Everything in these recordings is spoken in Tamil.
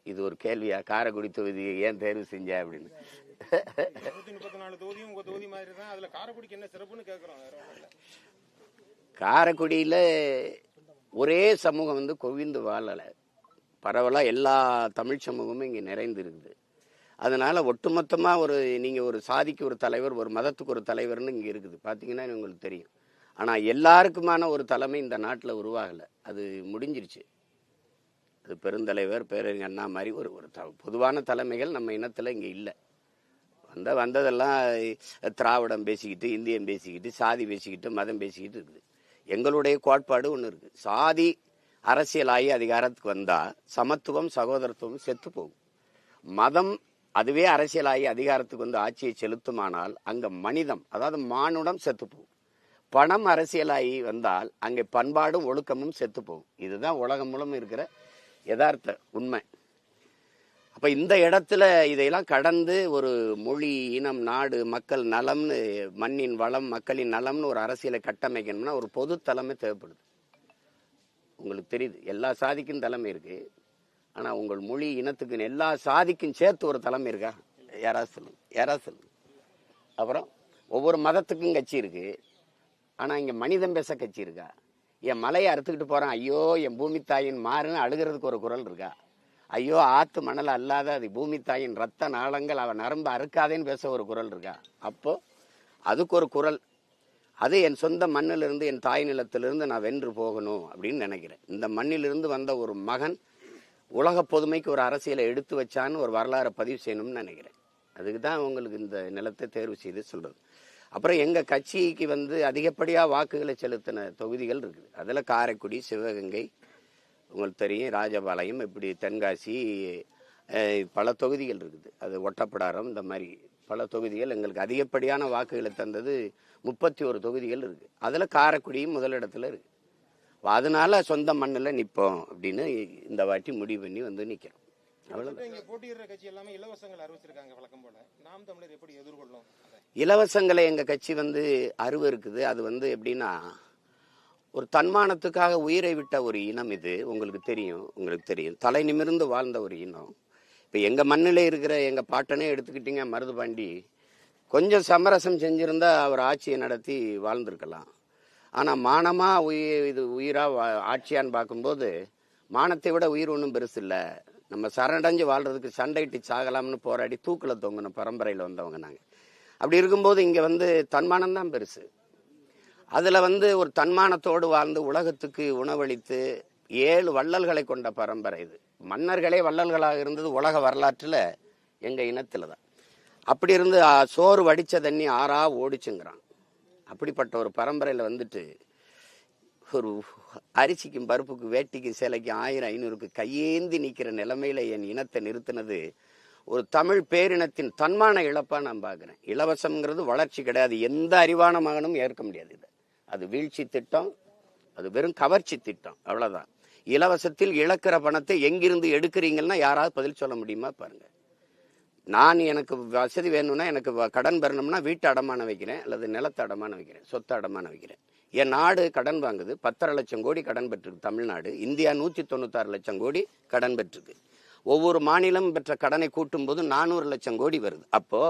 இது ஒரு கேள்வியா? காரைக்குடி தொகுதி ஏன் தேர்வு செஞ்ச அப்படின்னு. 134 தொகுதியும் உங்க தொகுதி மாதிரி தான். அதுல காரைக்குடிக்கு என்ன சிறப்புன்னு கேக்குறோம். காரைக்குடியில ஒரே சமூகம் வந்து குவிந்து வாழலை. பரவலா எல்லா தமிழ் சமூகமும் இங்கே நிறைந்து இருக்குது. அதனால ஒட்டுமொத்தமா நீங்க ஒரு சாதிக்கு ஒரு தலைவர், ஒரு மதத்துக்கு ஒரு தலைவர்னு இங்க இருக்குது பாத்தீங்கன்னா உங்களுக்கு தெரியும். ஆனா எல்லாருக்குமான ஒரு தலைமை இந்த நாட்டில் உருவாகலை. அது முடிஞ்சிருச்சு. அது பெருந்தலைவர் பேரறிஞர் அண்ணா மாதிரி ஒரு பொதுவான தலைமைகள் நம்ம இனத்துல இங்க இல்லை. வந்ததெல்லாம் திராவிடம் பேசிக்கிட்டு, இந்தியம் பேசிக்கிட்டு, சாதி பேசிக்கிட்டு, மதம் பேசிக்கிட்டு இருக்குது. எங்களுடைய கோட்பாடு ஒன்று இருக்கு. சாதி அரசியலாகி அதிகாரத்துக்கு வந்தா சமத்துவம் சகோதரத்துவம் செத்து போகும். மதம் அதுவே அரசியலாகி அதிகாரத்துக்கு வந்து ஆட்சியை செலுத்துமானால் அங்க மனிதம், அதாவது மானுடம் செத்து போகும். பணம் அரசியலாகி வந்தால் அங்கே பண்பாடும் ஒழுக்கமும் செத்து போகும். இதுதான் உலகம் மூலம் இருக்கிற யதார்த்த உண்மை. அப்ப இந்த இடத்துல இதையெல்லாம் கடந்து ஒரு மொழி, இனம், நாடு, மக்கள் நலம்னு, மண்ணின் வளம், மக்களின் நலம்னு ஒரு அரசியலை கட்டமைக்கணும்னா ஒரு பொது தலைமை தேவைப்படுது. உங்களுக்கு தெரியுது, எல்லா சாதிக்கும் தலைமை இருக்கு. ஆனா உங்கள் மொழி இனத்துக்கு எல்லா சாதிக்கும் சேர்த்து ஒரு தலைமை இருக்கா? யாராவது சொல்லுங்க. அப்புறம் ஒவ்வொரு மதத்துக்கும் கட்சி இருக்கு. ஆனா இங்க மனிதம் பேச கட்சி இருக்கா? என் மலையை அறுத்துக்கிட்டு போறான், ஐயோ என் பூமி தாயின் மாறுன்னு அழுகிறதுக்கு ஒரு குரல் இருக்கா? ஐயோ ஆத்து மணல் அல்லாத அது பூமி தாயின் ரத்த நாளங்கள் அவன் நரம்பு அறுக்காதேன்னு பேச ஒரு குரல் இருக்கா? அப்போ அதுக்கு ஒரு குரல். அது என் சொந்த மண்ணிலிருந்து, என் தாய் நிலத்திலிருந்து நான் வென்று போகணும் அப்படின்னு நினைக்கிறேன். இந்த மண்ணிலிருந்து வந்த ஒரு மகன் உலக பொதுமைக்கு ஒரு அரசியலை எடுத்து வச்சான்னு ஒரு வரலாறை பதிவு செய்யணும்னு நினைக்கிறேன். அதுக்கு தான் உங்களுக்கு இந்த நிலத்தை தேர்வு செய்து சொல்றது. அப்புறம் எங்க கட்சிக்கு வந்து அதிகப்படியா வாக்குகளை செலுத்தின தொகுதிகள் இருக்குது. அதுல காரைக்குடி, சிவகங்கை, உங்களுக்கு தெரியும், ராஜபாளையம், இப்படி தென்காசி, பல தொகுதிகள் இருக்குது. அது ஒட்டப்பிடாரம், இந்த மாதிரி பல தொகுதிகள் எங்களுக்கு அதிகப்படியான வாக்குகளை தந்தது. 31 தொகுதிகள் இருக்கு. அதுல காரைக்குடியும் முதலிடத்துல இருக்கு. அதனால சொந்த மண்ணில் நிற்போம் அப்படின்னு இந்த வாட்டி முடிவு பண்ணி வந்து நிக்கிறோம். போட்டியிடுற கட்சி எல்லாமே இலவசங்கள் அறிவிச்சிருக்காங்க வழக்கம் போல. நாம் தமிழர் எப்படி எதிர்கொள்ளும்? இலவசங்களை எங்க கட்சி வந்து இருக்குது. அது வந்து எப்படின்னா, ஒரு தன்மானத்துக்காக உயிரை விட்ட ஒரு இனம் இது. உங்களுக்கு தெரியும் தலை நிமிர்ந்து வாழ்ந்த ஒரு இனம். இப்ப எங்க மண்ணில இருக்கிற எங்க பாட்டனே எடுத்துக்கிட்டீங்க, மருதுபாண்டி, கொஞ்சம் சமரசம் செஞ்சிருந்தா அவர் ஆட்சியை நடத்தி வாழ்ந்திருக்கலாம். ஆனா மானமா உயிரா ஆட்சியான்னு பார்க்கும்போது மானத்தை விட உயிர் ஒன்றும் பெருசு இல்லை. நம்ம சரணடைஞ்சு வாழ்றதுக்கு சண்டைட்டு சாகலாம்னு போராடி தூக்குல தொங்கின பரம்பரையில வந்தவங்க நாங்க. அப்படி இருக்கும்போது இங்க வந்து தன்மானம் தான் பெருசு. அதுல வந்து ஒரு தன்மானத்தோடு வாழ்ந்து உலகத்துக்கு உணவளித்து 7 வள்ளல்களை கொண்ட பரம்பரை இது. மன்னர்களே வள்ளல்களாக இருந்தது உலக வரலாற்றுல எங்க இனத்துல தான். அப்படி இருந்து சோறு வடிச்ச தண்ணி ஆறா ஓடிச்சுங்கிறான். அப்படிப்பட்ட ஒரு பரம்பரையில வந்துட்டு ஒரு அரிசிக்கும் பருப்புக்கு வேட்டிக்கும் சேலைக்கும் 1000-500க்கு கையேந்தி நிக்கிற நிலைமையில என் இனத்தை நிறுத்தினது ஒரு தமிழ் பேரினத்தின் தன்மான இழப்பா நான் பாக்குறேன். இலவசம்ங்கிறது வளர்ச்சி கிடையாது. எந்த அறிவான மகனும் ஏற்க முடியாது. இது அது வீழ்ச்சி திட்டம், அது வெறும் கவர்ச்சி திட்டம், அவ்வளவுதான். இலவசத்தில் இழக்கிற பணத்தை எங்கிருந்து எடுக்கிறீங்கன்னா யாராவது பதில் சொல்ல முடியுமா பாருங்க. எனக்கு வசதி வேணும்னா, எனக்கு கடன் பெறணும்னா வீட்டு அடமான வைக்கிறேன், அல்லது நிலத்தை அடமான வைக்கிறேன், சொத்து அடமான வைக்கிறேன். என் நாடு கடன் வாங்குது. 10.5 லட்சம் கோடி கடன் பெற்றிருக்கு தமிழ்நாடு. இந்தியா 196 லட்சம் கோடி கடன் பெற்றிருக்கு. ஒவ்வொரு மாநிலம் பெற்ற கடனை கூட்டும் போது 400 லட்சம் கோடி வருது. அப்போ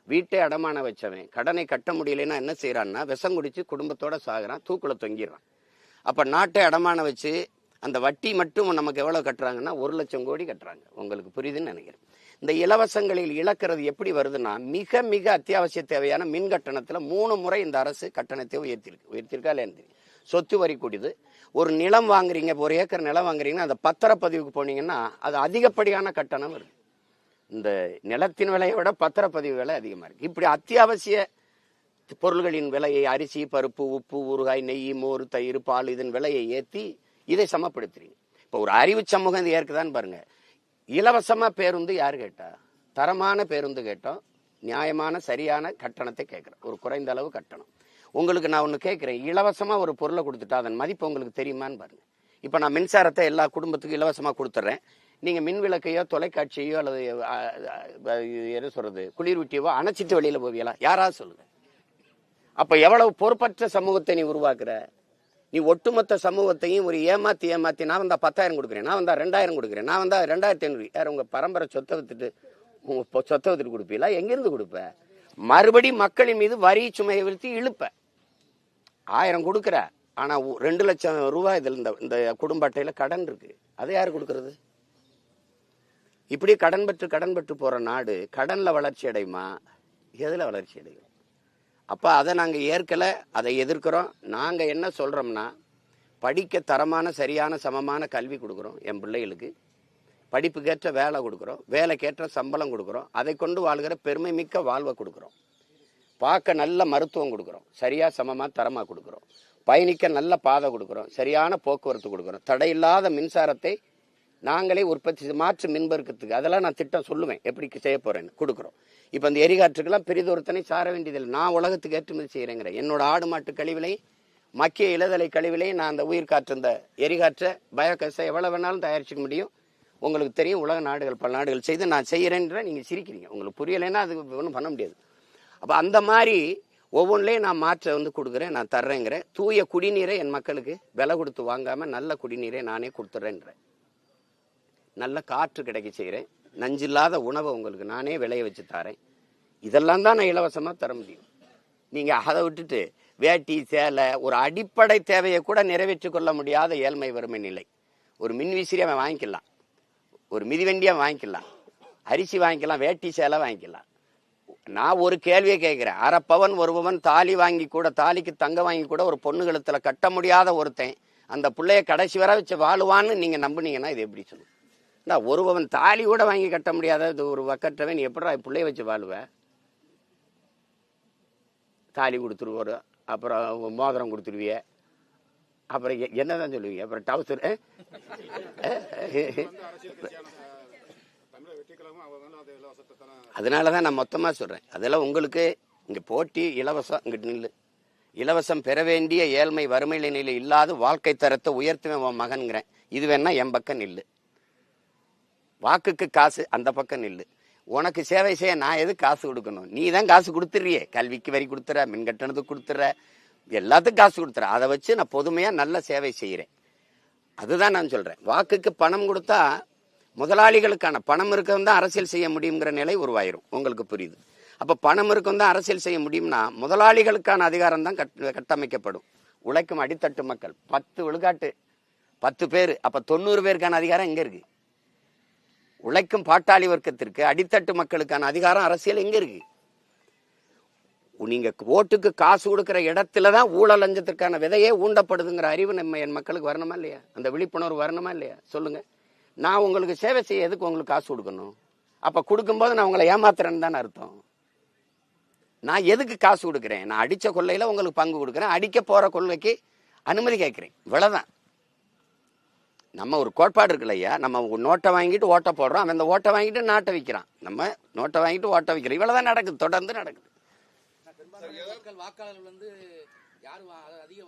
வீட்டை அடமான வச்சவன் கடனை கட்ட முடியலன்னா என்ன செய்யறான்னா, விஷம் குடிச்சு குடும்பத்தோட சாகுறான், தூக்குல தொங்கிடுறான். அப்ப நாட்டை அடமான வச்சு அந்த வட்டி மட்டும் நமக்கு எவ்வளவு கட்டுறாங்கன்னா 1 லட்சம் கோடி கட்டுறாங்க. உங்களுக்கு புரியுதுன்னு நினைக்கிறேன். இந்த இலவசங்களில் இழக்கிறது எப்படி வருதுன்னா, மிக மிக அத்தியாவசிய தேவையான மின் கட்டணத்துல 3 முறை இந்த அரசு கட்டணத்தை உயர்த்திருக்கா இல்லையா? சொத்து வரி கூடியது. ஒரு நிலம் வாங்குறீங்க, 1 ஏக்கர் நிலம் வாங்குறீங்கன்னா அந்த பத்திரப்பதிவுக்கு போனீங்கன்னா அது அதிகப்படியான கட்டணம் இருக்கு. இந்த நிலத்தின் விலையை விட பத்திரப்பதிவு விலை அதிகமா இருக்கு. இப்படி அத்தியாவசிய பொருள்களின் விலையை, அரிசி, பருப்பு, உப்பு, ஊறுகாய், நெய், மோர், தயிர், பால், இதன் விலையை ஏற்றி இதை சமப்படுத்துறீங்க. இப்ப ஒரு அறிவு சமூகம் இது ஏற்குதான்னு பாருங்க. இலவசமா பேருந்து யாரு கேட்டா? தரமான பேருந்து கேட்டோம், நியாயமான சரியான கட்டணத்தை கேட்கிறோம், ஒரு குறைந்த அளவு கட்டணம். உங்களுக்கு நான் ஒண்ணு கேட்கிறேன், இலவசமா ஒரு பொருளை கொடுத்துட்டா அதன் மதிப்பு உங்களுக்கு தெரியுமான்னு பாருங்க. இப்ப நான் மின்சாரத்தை எல்லா குடும்பத்துக்கும் இலவசமா கொடுத்துட்றேன். நீங்க மின் விளக்கையோ தொலைக்காட்சியோ அல்லது என்ன சொல்றது குளிர்விட்டியவோ அணைச்சிட்டு வெளியில போவீங்களா? யாராவது சொல்லுங்க. அப்ப எவ்வளவு பொறுப்பற்ற சமூகத்தை நீ உருவாக்குற? நீ ஒட்டுமொத்த சமூகத்தையும் ஒரு ஏமாத்தி நான் வந்தா 10,000 கொடுக்குறேன், நான் வந்தா 2,000 கொடுக்குறேன், நான் வந்தா 2,500. யார் உங்க பரம்பரை சொத்தை வித்துட்டு கொடுப்பீங்களா? எங்கிருந்து கொடுப்ப? மறுபடியும் மக்களின் மீது வரி சுமையை விழுத்தி இழுப்ப. 1000 கொடுக்குற, ஆனா 2 லட்சம் ரூபாய் இதில் இந்த குடும்ப அட்டையில கடன் இருக்கு. அதை யாரு கொடுக்கறது? இப்படி கடன் பெற்று போற நாடு கடன்ல வளர்ச்சி அடையுமா? எதுல வளர்ச்சி அடையும்? அப்ப அதை நாங்க ஏற்கல, அதை எதிர்க்கிறோம். நாங்க என்ன சொல்றோம்னா, படிக்க தரமான சரியான சமமான கல்வி கொடுக்குறோம் என் பிள்ளைகளுக்கு, படிப்புக்கேற்ற வேலை கொடுக்குறோம், வேலைக்கேற்ற சம்பளம் கொடுக்குறோம், அதை கொண்டு வாழ்கிற பெருமை மிக்க வாழ்வை கொடுக்குறோம், பார்க்க நல்ல மருத்துவம் கொடுக்குறோம், சரியா சமமா தரமா கொடுக்குறோம், பயணிக்க நல்ல பாதை கொடுக்குறோம், சரியான போக்குவரத்து கொடுக்குறோம், தடையில்லாத மின்சாரத்தை நாங்களே உற்பத்தி மாற்று மின்பெருக்கத்துக்கு அதெல்லாம் நான் திட்டம் சொல்லுவேன் எப்படி செய்ய போறேன்னு கொடுக்குறோம். இப்போ இந்த எரிகாற்றுக்கெல்லாம் பெரிதொருத்தனை சார வேண்டியதில்லை. நான் உலகத்துக்கு ஏற்றுமதி செய்கிறேங்கிறேன். என்னோட ஆடு மாட்டு கழிவுலையும் மக்கிய இலதலை கழிவுலையும் நான் அந்த உயிர் காற்று இந்த எரிகாற்றை பயோகேஸை எவ்வளோ வேணாலும் தயாரிச்சிக்க முடியும். உங்களுக்கு தெரியும், உலக நாடுகள் பல நாடுகள் செய்து நான் செய்கிறேன்ற நீங்கள் சிரிக்கிறீங்க. உங்களுக்கு புரியலைன்னா அது ஒன்றும் பண்ண முடியாது. அப்போ அந்த மாதிரி ஒவ்வொன்றிலையும் நான் மாற்றை கொடுக்குறேன், நான் தர்றேங்கிறேன். தூய குடிநீரை என் மக்களுக்கு விலை கொடுத்து வாங்காமல் நல்ல குடிநீரை நானே கொடுத்துட்றேன்றேன். நல்ல காற்று கிடைக்க செய்கிறேன். நஞ்சில்லாத உணவை உங்களுக்கு நானே விளைய வச்சு தரேன். இதெல்லாம் தான் நான் இலவசமாக தர முடியும். நீங்கள் அதை விட்டுட்டு வேட்டி சேலை ஒரு அடிப்படை தேவையை கூட நிறைவேற்றிக் கொள்ள முடியாத ஏழ்மை வறுமை நிலை. ஒரு மின்விசிறி அவன் வாங்கிக்கலாம், ஒரு மிதிவண்டி அவன் வாங்கிக்கலாம், அரிசி வாங்கிக்கலாம், வேட்டி சேலை வாங்கிக்கலாம். நான் ஒரு கேள்வியை கேட்குறேன். 1/2 பவன் 1 பவன் தாலி வாங்கி கூட, தாலிக்கு தங்க வாங்கி கூட ஒரு பொண்ணு கழுத்துல கட்ட முடியாத ஒருத்தன் அந்த பிள்ளைய கடைசி வர வச்சு வாழுவான்னு நீங்கள் நம்புனீங்கன்னா இது எப்படி சொல்லுங்க? நான் 1 பவன் தாலி கூட வாங்கி கட்ட முடியாத ஒரு வக்கற்றவன் நீ எப்படா பிள்ளைய வச்சு வாழுவ? தாலி கொடுத்துருவோம், அப்புறம் மோதிரம் கொடுத்துருவிய, அப்புறம் என்னதான் சொல்லுவீங்க, அப்புறம் டவுசர். அதனாலதான் நான் மொத்தமா சொல்றேன். அதெல்லாம் உங்களுக்கு இங்க போட்டி இலவசம், இங்கிட்டு நில்லு. இலவசம் பெற வேண்டிய ஏழ்மை வறுமை நிலையில இல்லாத வாழ்க்கை தரத்தை உயர்த்துவேன் மகன்கிறேன். இது வேணா என் பக்கம் நில்லு. வாக்குக்கு காசு அந்த பக்கம் நில்லு. உனக்கு சேவை செய்ய நான் எது காசு கொடுக்கணும்? நீ தான் காசு கொடுத்துறியே. கல்விக்கு வரி கொடுத்துற, மின் கட்டணத்துக்கு கொடுத்துற, எல்லாத்துக்கும் காசு கொடுத்துற. அதை வச்சு நான் பொதுமையா நல்ல சேவை செய்கிறேன். அதுதான் நான் சொல்றேன். வாக்குக்கு பணம் கொடுத்தா முதலாளிகளுக்கான பணம் இருக்கவும் தான் அரசியல் செய்ய முடியுங்கிற நிலை உருவாயிரும். உங்களுக்கு புரியுது? அப்ப பணம் இருக்கும் தான் அரசியல் செய்ய முடியும்னா முதலாளிகளுக்கான அதிகாரம் தான் கட்டமைக்கப்படும். உழைக்கும் அடித்தட்டு மக்கள் 10 விழுக்காட்டு 10 பேர், அப்ப 90 பேருக்கான அதிகாரம் எங்க இருக்கு? உழைக்கும் பாட்டாளி வர்க்கத்திற்கு அடித்தட்டு மக்களுக்கான அதிகாரம் அரசியல் எங்க இருக்கு? நீங்க ஓட்டுக்கு காசு கொடுக்கிற இடத்துலதான் ஊழல் லஞ்சத்திற்கான விதையே ஊண்டப்படுதுங்கிற அறிவு நம்ம என் மக்களுக்கு வரணுமா இல்லையா? அந்த விழிப்புணர்வு வரணுமா இல்லையா? சொல்லுங்க. நான் உங்களுக்கு சேவை செய்ய எதுக்கு உங்களுக்கு காசு கொடுக்கணும்? அப்ப கொடுக்கும்போது நான் உங்களை ஏமாத்துறேன்னு தானே அர்த்தம். நான் எதுக்கு காசு கொடுக்குறேன்? நான் அடிச்ச கொள்ளையில உங்களுக்கு பங்கு கொடுக்குறேன், அடிக்க போற கொள்ளைக்கு அனுமதி கேட்கிறேன். இவ்வளவுதான். நம்ம ஒரு கோட்பாடு இருக்குல்ல ஐயா, நம்ம நோட்டை வாங்கிட்டு ஓட்டை போடுறோம், அவன் அந்த ஓட்டை வாங்கிட்டு நாட்டை விற்கிறான், நம்ம நோட்டை வாங்கிட்டு ஓட்டை விற்கிறோம். இவ்வளவுதான் நடக்குது, தொடர்ந்து நடக்குது. வாக்காளர்கள் யாரு அதிக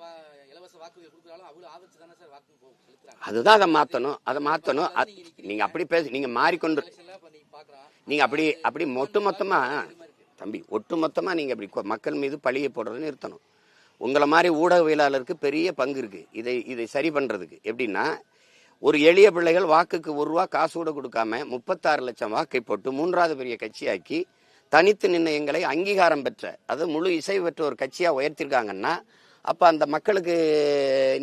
இலவச வாக்குறுதி கொடுக்குறாலும் அவ்வளவு ஆதரிச்சு தானே சார் வாக்கு செலுத்துறாங்க. அதுதான் அதை மாத்தணும். நீங்க அப்படி பேச, நீங்க மாறிக்கொண்டு நீங்க அப்படி ஒட்டுமொத்தமா தம்பி, ஒட்டுமொத்தமா நீங்க அப்படி மக்கள் மீது பழியை போடுறதுன்னு நிறுத்தணும். உங்களை மாதிரி ஊடகவியலாளருக்கு பெரிய பங்கு இருக்கு இதை சரி பண்றதுக்கு. எப்படின்னா, ஒரு எளிய பிள்ளைகள் வாக்குக்கு 1 ரூபா காசு கூட கொடுக்காம 36 லட்சம் வாக்கை போட்டு 3வது பெரிய கட்சியாக்கி தனித்து நின்ன எங்களை அங்கீகாரம் பெற்ற, அது முழு இசை பெற்ற ஒரு கட்சியா உயர்த்திருக்காங்கன்னா, அப்ப அந்த மக்களுக்கு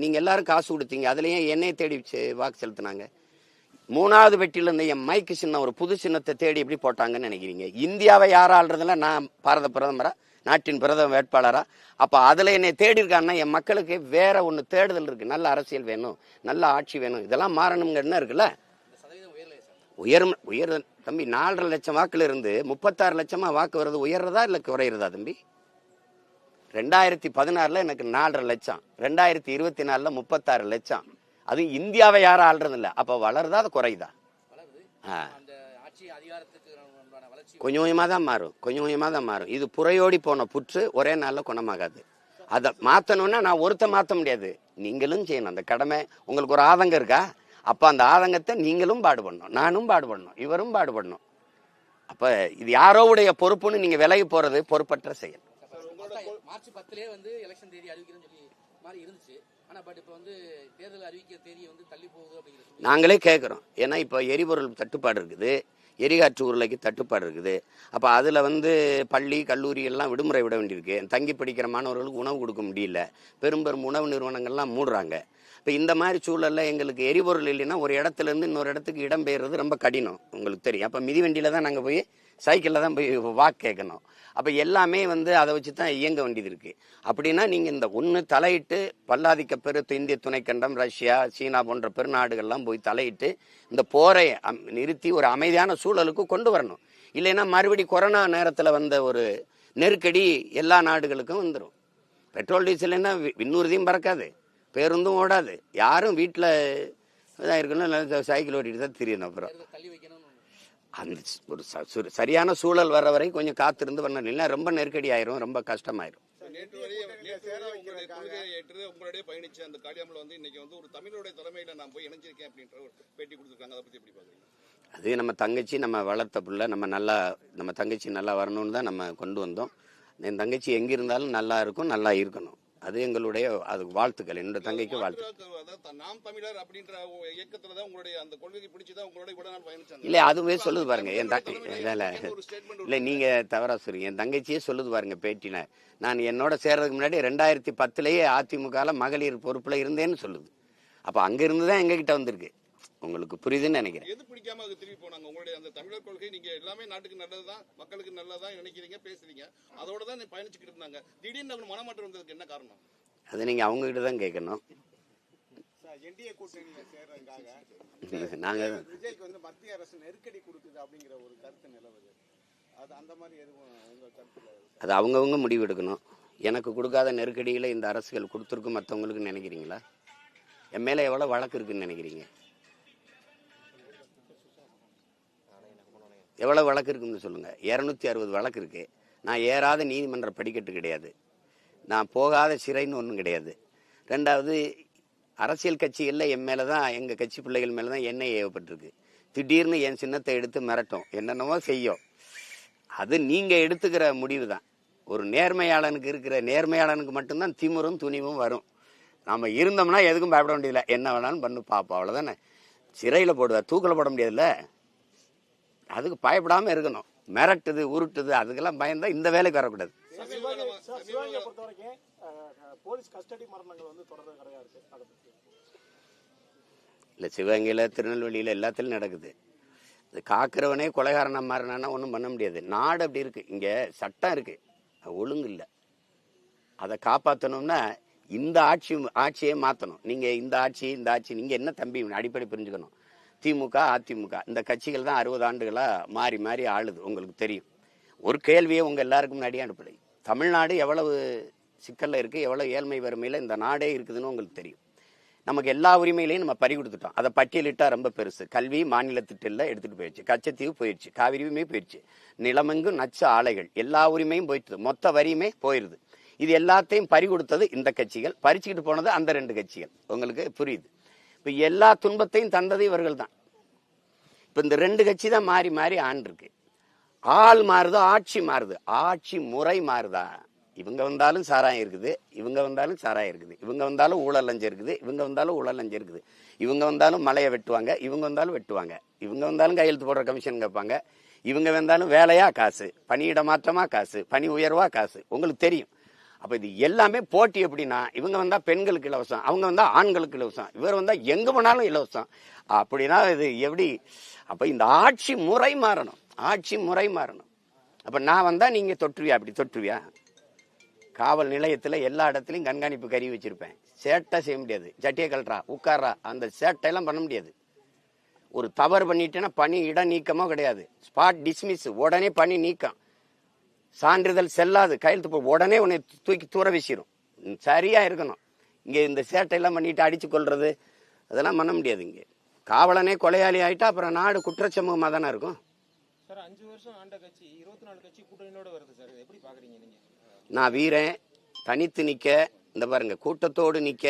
நீங்க எல்லாரும் காசு கொடுத்தீங்க, அதுலயும் என்னைய தேடி வாக்கு செலுத்தினாங்க. 3வது பெட்டியில இருந்த என் மைக்கு சின்னம் ஒரு புது சின்னத்தை தேடி எப்படி போட்டாங்கன்னு நினைக்கிறீங்க? இந்தியாவை யாரா ஆள்றதுல நான் பாரத பிரதமரா, நாட்டின் பிரதம வேட்பாளரா? அப்ப அதுல என்னை தேடி இருக்காங்கன்னா என் மக்களுக்கு வேற ஒண்ணு தேடுதல் இருக்கு. நல்ல அரசியல் வேணும், நல்ல ஆட்சி வேணும், இதெல்லாம் மாறணுங்க. என்ன இருக்குல்ல, உயர் தம்பி. 4.5 லட்சம் வாக்குல இருந்து 36 லட்சமா வாக்கு வருது. உயர்றதா இல்ல குறையிறதா தம்பி? 2016 எனக்கு 4.5 லட்சம், 2024 36 லட்சம். அது இந்தியாவை யாரும் ஆள்றது இல்ல. அப்ப வளருதா அது குறையுதா? கொஞ்சம் கொஞ்சமா தான் மாறும். இது புறையோடி போன புற்று ஒரே நாள்ல குணமாகாது. அதை மாத்தணும்னா நான் ஒருத்த மாத்த முடியாது, நீங்களும் செய்யணும் அந்த கடமை. உங்களுக்கு ஒரு ஆதங்கம் இருக்கா? அப்ப அந்த ஆதங்கத்தை நீங்களும் பாடுபடணும், நானும் பாடுபடணும், இவரும் பாடுபடணும். அப்ப இது யாரோவுடைய பொறுப்புன்னு நீங்க விலகி போறது பொறுப்பற்ற செயல். மார்ச் 10 எலெக்ஷன் தேதி அறிவிக்கிறேன்னு சொல்லி மாதிரி இருந்துச்சு. ஆனா பட் இப்ப வந்து தேர்தல் அறிவிக்கிற தேதி வந்து தள்ளி போகுது அப்படிங்கிற சூழ்நிலை. நாங்களே கேட்குறோம். ஏன்னா இப்போ எரிபொருள் தட்டுப்பாடு இருக்குது, எரிகாற்று உருளைக்கு தட்டுப்பாடு இருக்குது. அப்போ அதில் வந்து பள்ளி கல்லூரி எல்லாம் விடுமுறை விட வேண்டியிருக்கு. தங்கி படிக்கிற மாணவர்களுக்கு உணவு கொடுக்க முடியல. பெரும் பெரும் உணவு நிறுவனங்கள்லாம் மூடுறாங்க. இப்போ இந்த மாதிரி சூழலில் எங்களுக்கு எரிபொருள் இல்லைன்னா ஒரு இடத்துலேருந்து இன்னொரு இடத்துக்கு இடம் பெயர்றது ரொம்ப கடினம், உங்களுக்கு தெரியும். அப்போ மிதிவண்டியில் தான் நாங்கள் போய் சைக்கிளில் தான் போய் வாக்கு கேட்கணும். அப்போ எல்லாமே வந்து அதை வச்சு தான் இயங்க வேண்டியது இருக்குது. அப்படின்னா நீங்கள் இந்த ஒன்று தலையிட்டு பல்லாதிக்க பெரு இந்திய துணைக்கண்டம், ரஷ்யா, சீனா போன்ற பெருநாடுகள்லாம் போய் தலையிட்டு இந்த போரை நிறுத்தி ஒரு அமைதியான சூழலுக்கு கொண்டு வரணும். இல்லைன்னா மறுபடி கொரோனா நேரத்தில் வந்த ஒரு நெருக்கடி எல்லா நாடுகளுக்கும் வந்துடும். பெட்ரோல் டீசல்னா விண்ணூர்தியும் பறக்காது, பேருந்தும் ஓடாது, யாரும் வீட்டில் இதாக இருக்கணும், சைக்கிள் ஓட்டிட்டு தான் தெரியணும். அப்புறம் தேர்தல் தள்ளி வைக்கணும்னு அந்த ஒரு சரியான சூழல் வர்ற வரைக்கும் கொஞ்சம் காத்திருந்து பண்ணணும். இல்லை ரொம்ப நெருக்கடி ஆயிரும், ரொம்ப கஷ்டமாயிரும். நேற்று வரை உங்களுடைய கொள்கையை ஏற்று உங்களுடைய பயணிச்ச அந்த காளியாமல வந்து இன்னைக்கு வந்து ஒரு தமிழருடைய தலைமையில நான் போய் இணைஞ்சிருக்கேன் அப்படின்ற ஒரு பேட்டி கொடுத்துருக்காங்க. அதை பத்தி எப்படி பாக்குறீங்க? அது நம்ம தங்கச்சி, நம்ம வளர்த்த பிள்ளை, நம்ம தங்கச்சி நல்லா வரணும்னு தான் நம்ம கொண்டு வந்தோம். என் தங்கச்சி எங்க இருந்தாலும் நல்லா இருக்கும், நல்லா இருக்கணும். அது எங்களுடைய அதுக்கு வாழ்த்துக்கள், என்னோட தங்கைக்கு வாழ்த்து. நாம் தமிழர் அப்படின்ற இயக்கத்துலதான் உங்களுடைய அந்த கொள்கையை பிடிச்சுதான் உங்களுடைய கூட நான் பயணிச்சாங்க. இல்ல அதுவே சொல்லுது பாருங்க என் இல்ல நீங்க தவறா சொல்றீங்க. என் தங்கச்சியே சொல்லுது பாருங்க பேட்டின, நான் என்னோட சேர்றதுக்கு முன்னாடி 2010 அதிமுக மகளிர் பொறுப்புல இருந்தேன்னு சொல்லுது. அப்ப அங்க இருந்துதான் எங்க கிட்ட வந்திருக்கு. உங்களுக்கு புரியுதுன்னு நினைக்கிறேன். எது பிடிக்காம அது திரும்பி போனாங்க? உங்களுடைய அந்த தமிழர் கொள்கை நீங்க எல்லாமே நாட்டுக்கு நல்லதுதான், மக்களுக்கு நல்லதான் நினைக்கிறீங்க, பேசுறீங்க, அதோட தான் பயணிச்சுக்கிட்டு இருந்தாங்க. திடீர்னு அவங்க மனமாற்றம் வந்ததுக்கு என்ன காரணம்? அது நீங்க அவங்க கிட்ட தான் கேட்கணும். என்டிஏ கூட்டணியில சேர்றதுக்காக நாங்க விஜய்க்கு வந்து மத்திய அரசு நெருக்கடி கொடுக்குது அப்படிங்கிற ஒரு கருத்து நிலவுது. அது அந்த மாதிரி எதுவும் உங்க கருத்துல? அது அவங்கவுங்க முடிவு எடுக்கணும். எனக்கு கொடுக்காத நெருக்கடிகளை இந்த அரசுகள் கொடுத்துருக்கும் மற்றவங்களுக்கு நினைக்கிறீங்களா? என் மேல எவ்வளவு வழக்கு இருக்குன்னு நினைக்கிறீங்க? எவ்வளவு வழக்கு இருக்குன்னு சொல்லுங்க. 260 வழக்கு இருக்கு. நான் ஏறாத நீதிமன்ற படிக்கட்டு கிடையாது, நான் போகாத சிறைன்னு ஒன்றும் கிடையாது. ரெண்டாவது, அரசியல் கட்சிகளில் என் மேலே தான், எங்கள் கட்சி பிள்ளைகள் மேலே தான் எண்ணெய் ஏவப்பட்டிருக்கு. திடீர்னு என் சின்னத்தை எடுத்து மிரட்டும், என்னென்னமோ செய்யும். அது நீங்கள் எடுத்துக்கிற முடிவு தான். ஒரு நேர்மையாளனுக்கு மட்டும்தான் திமிரும் துணிவும் வரும். நம்ம இருந்தோம்னா எதுக்கும் பயப்பட வேண்டியதில்லை, என்ன வேணாலும் பண்ணு பார்ப்போம், அவ்வளோதானே. சிறையில் போடுவேன், தூக்கில் போட முடியாதுல்ல. அதுக்கு பயப்படாமல் இருக்கணும். மிரட்டுது உருட்டுது அதுக்கெல்லாம் பயந்தா இந்த வேலைக்கு வரக்கூடாது. இல்லை, சிவகங்கையில், திருநெல்வேலியில் எல்லாத்திலும் நடக்குது. இது காக்கிறவனே கொலைகாரனா மாறினான்னா ஒன்றும் பண்ண முடியாது. நாடு அப்படி இருக்கு, இங்கே சட்டம் இருக்கு, ஒழுங்கு இல்லை. அதை காப்பாற்றணும்னா இந்த ஆட்சியை மாற்றணும். நீங்கள் இந்த ஆட்சி நீங்கள் என்ன தம்பி அடிப்படை புரிஞ்சுக்கணும். திமுக, அதிமுக இந்த கட்சிகள் தான் 60 ஆண்டுகளாக மாறி மாறி ஆளுது, உங்களுக்கு தெரியும். ஒரு கேள்வியை உங்கள் எல்லாருக்கும் முன்னாடி அனுப்பலை. தமிழ்நாடு எவ்வளவு சிக்கலில் இருக்குது, எவ்வளோ ஏழ்மை வறுமையில் இந்த நாடே இருக்குதுன்னு உங்களுக்கு தெரியும். நமக்கு எல்லா உரிமையிலையும் நம்ம பறி கொடுத்துட்டோம். அதை பட்டியலிட்டா ரொம்ப பெருசு. கல்வி மாநில திட்டத்தில் எடுத்துகிட்டு போயிடுச்சு, கச்சத்தீவு போயிடுச்சு, காவிரியுமே போயிடுச்சு, நிலமெங்கும் நச்சு ஆலைகள், எல்லா உரிமையும் போயிடுது, மொத்த வரியுமே போயிடுது. இது எல்லாத்தையும் பறி கொடுத்தது இந்த கட்சிகள், பறிச்சுக்கிட்டு போனது அந்த 2 கட்சிகள். உங்களுக்கு புரியுது? இப்போ எல்லா துன்பத்தையும் தந்தது இவர்கள் தான். இப்போ இந்த 2 கட்சி தான் மாறி மாறி ஆண்டிருக்கு. ஆள் மாறுதோ ஆட்சி மாறுது, ஆட்சி முறை மாறுதா? இவங்க வந்தாலும் சாராயம் இருக்குது, இவங்க வந்தாலும் சாராயம் இருக்குது, இவங்க வந்தாலும் ஊழல் லஞ்சம் இருக்குது, இவங்க வந்தாலும் ஊழல் லஞ்சம் இருக்குது, இவங்க வந்தாலும் மலையை வெட்டுவாங்க, இவங்க வந்தாலும் வெட்டுவாங்க, இவங்க வந்தாலும் கையெழுத்து போடுற கமிஷன் கேட்பாங்க, இவங்க வந்தாலும் வேலையா காசு, பணியிட மாற்றமா காசு, பணி உயர்வா காசு, உங்களுக்கு தெரியும். அப்போ இது எல்லாமே போட்டி. எப்படின்னா இவங்க வந்தால் பெண்களுக்கு இலவசம், அவங்க வந்தால் ஆண்களுக்கு இலவசம், இவர் வந்தால் எங்கே போனாலும் இலவசம். அப்படின்னா இது எப்படி? அப்போ இந்த ஆட்சி முறை மாறணும், ஆட்சி முறை மாறணும். அப்போ நான் வந்தால் நீங்கள் தொற்றுவியா? அப்படி தொற்றுவியா? காவல் நிலையத்தில் எல்லா இடத்துலையும் கண்காணிப்பு கருவி வச்சுருப்பேன், சேட்டை செய்ய முடியாது. சட்டியை கழட்டா உட்கார்றா, அந்த சேட்டையெல்லாம் பண்ண முடியாது. ஒரு தவறு பண்ணிட்டேன்னா பணி இட நீக்கமோ கிடையாது, ஸ்பாட் டிஸ்மிஸ், உடனே பணி நீக்கம். சான்றிதழ் செல்லாது, கையெழுத்து போ, உடனே உன்னை தூக்கி தூர வீசிடும். சரியா இருக்கணும். இங்கே இந்த சேட்டையெல்லாம் பண்ணிட்டு அடிச்சு கொள்றது அதெல்லாம் பண்ண முடியாது. இங்கே காவலனே கொலையாளி ஆயிட்டா அப்புறம் நாடு குற்றச்சமூகமாக தானே இருக்கும். சார் 5 வருஷம் ஆண்ட கட்சி 24 கட்சி கூட்டணியோட வருது சார், எப்படி பாக்குறீங்க நீங்க? நான் வீரன், தனித்து நிற்க, இந்த பாருங்க, கூட்டத்தோடு நிற்க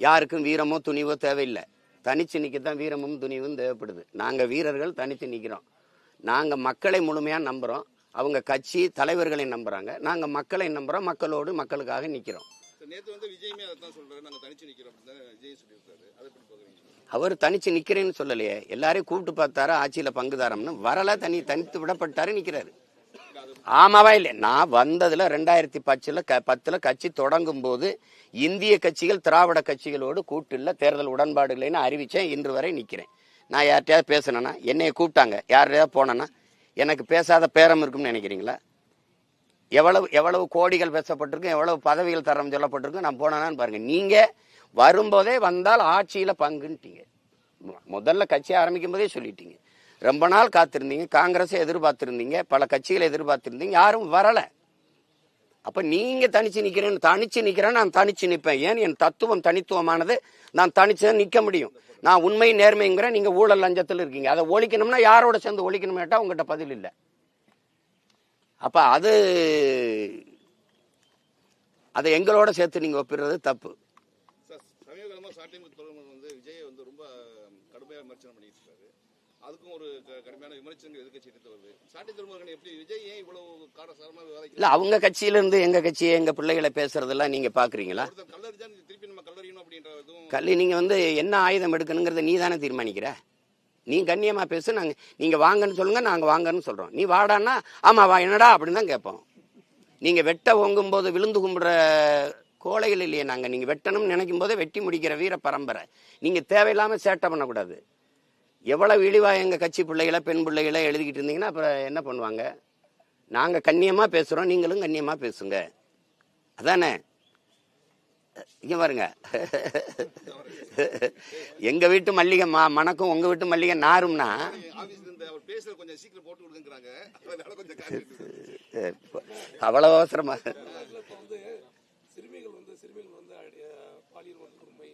யாருக்கும் வீரமோ துணிவோ தேவையில்லை. தனிச்சு நிற்கத்தான் வீரமும் துணிவும் தேவைப்படுது. நாங்கள் வீரர்கள் தனித்து நிற்கிறோம். நாங்கள் மக்களை முழுமையாக நம்புகிறோம், அவங்க கட்சி தலைவர்களை நம்புறாங்க, நாங்கள் மக்களை நம்புகிறோம், மக்களோடு மக்களுக்காக நிற்கிறோம். நேத்து வந்து விஜயுமே அதான் சொல்றாரு, நாங்க தனிச்சு நிக்கிறோம் அப்படின்னு விஜய் சொல்லியிருக்காரு. அதை எப்படி பாக்குறீங்க? அவர் தனிச்சு நிக்கிறேன்னு சொல்லலையே, எல்லாரையும் கூப்பிட்டு பார்த்தாரு, ஆட்சியில பங்குதாரம்னு வரல, தனித்து விடப்பட்டாரு, நிக்கிறாரு. ஆமாவா இல்லை? நான் வந்ததுல 2010 கட்சி தொடங்கும் போது இந்திய கட்சிகள் திராவிட கட்சிகளோடு கூட்டில் தேர்தல் உடன்பாடு இல்லைன்னு அறிவிச்சேன். இன்று வரை நிக்கிறேன். நான் யார்கிட்டயாவது பேசினேன்னா, என்னைய கூப்பிட்டாங்க, யாரையாவது போனேன்னா எனக்கு பேசாத பேரம் இருக்கும்னு நினைக்கிறீங்களா? எவ்வளவு கோடிகள் பேசப்பட்டிருக்கு, எவ்வளவு பதவிகள் தரம் சொல்லப்பட்டிருக்கு, நான் போனேன்னு பாருங்க. நீங்க வரும்போதே வந்தால் ஆட்சியில பங்குன்ட்டீங்க. முதல்ல கட்சி ஆரம்பிக்கும் போதே சொல்லிட்டீங்க. ரொம்ப நாள் காத்திருந்தீங்க, காங்கிரஸை எதிர்பார்த்திருந்தீங்க, பல கட்சிகளை எதிர்பார்த்திருந்தீங்க, யாரும் வரல. அப்ப நீங்க தனிச்சு நிக்கிறேன், நான் தனிச்சு நிற்பேன். ஏன்? என் தத்துவம் தனித்துவமானது. நான் தனிச்சு நிக்க முடியும். நான் உண்மை நேர்மைங்கிறேன். நீங்க ஊழல் லஞ்சத்தில் இருக்கீங்க. அதை ஒழிக்கணும்னா யாரோட சேர்ந்து ஒழிக்கணும் கேட்டா உங்ககிட்ட பதில் இல்லை. அப்ப அதை எங்களோட சேர்த்து நீங்க ஒப்பிடுறது தப்பு. சமீப காலமா சாட்டியமுத்து துறைமுகம் வந்து விஜய் வந்து ரொம்ப கடுமையாக விமர்சனம் பண்ணிட்டு இருக்காரு. அதுக்கும் ஒரு கடுமையான விமர்சனங்கள் எதிர்க்கட்சி எடுத்து வருது. சாட்டி துறைமுகன் எப்படி விஜய் ஏன் இவ்வளவு காரசாரமா விவாதிக்க? இல்ல, அவங்க கட்சியில இருந்து எங்க கட்சியை, எங்க பிள்ளைகளை பேசுறதெல்லாம் நீங்க பாக்குறீங்களா? கல்லறிதான் திருப்பி நம்ம கல்லறியணும் அப்படின்றதும் கல்வி நீங்க வந்து என்ன ஆயுதம் எடுக்கணுங்கிறத நீ தானே தீர்மானிக்கிற. நீ கண்ணியமா பேசு. நீங்க வாங்கன்னு சொல்லுங்க, நாங்க வாங்கன்னு சொல்றோம். நீ வாடான்னா ஆமா வா என்னடா அப்படின்னு தான் கேட்போம். நீங்க வெட்ட ஓங்கும் போது விழுந்து கும்பிடுற கோழைகள் இல்லையே நாங்க. நீங்க வெட்டணும்னு நினைக்கும் போதே வெட்டி முடிக்கிற வீர பரம்பரை. நீங்க தேவையில்லாம சேட்டை பண்ணக்கூடாது. எவ்வளவு இழிவா எங்க கட்சி பிள்ளைகளை, பெண் பிள்ளைகளை எழுதிக்கிட்டு இருந்தீங்கன்னா அப்புறம் என்ன பண்ணுவாங்க? நாங்க கண்ணியமா பேசுறோம், நீங்களும் கண்ணியமா பேசுங்க. அதானே? இங்க பாருங்க, எங்க வீட்டு மல்லிகை மணக்கும், உங்க வீட்டு மல்லிகை நாரும்னா அவ்வளவு அவசரமா? சிறுமிகள் வந்து பாலியல் வன்கொடுமை,